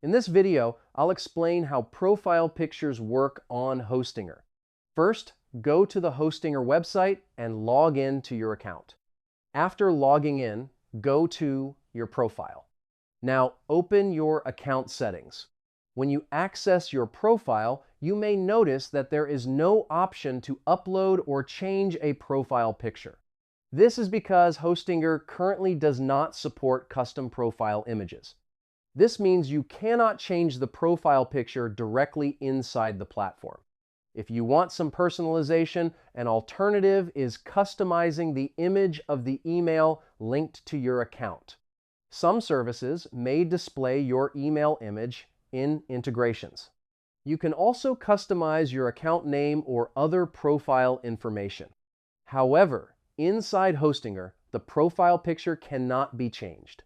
In this video, I'll explain how profile pictures work on Hostinger. First, go to the Hostinger website and log in to your account. After logging in, go to your profile. Now, open your account settings. When you access your profile, you may notice that there is no option to upload or change a profile picture. This is because Hostinger currently does not support custom profile images. This means you cannot change the profile picture directly inside the platform. If you want some personalization, an alternative is customizing the image of the email linked to your account. Some services may display your email image in integrations. You can also customize your account name or other profile information. However, inside Hostinger, the profile picture cannot be changed.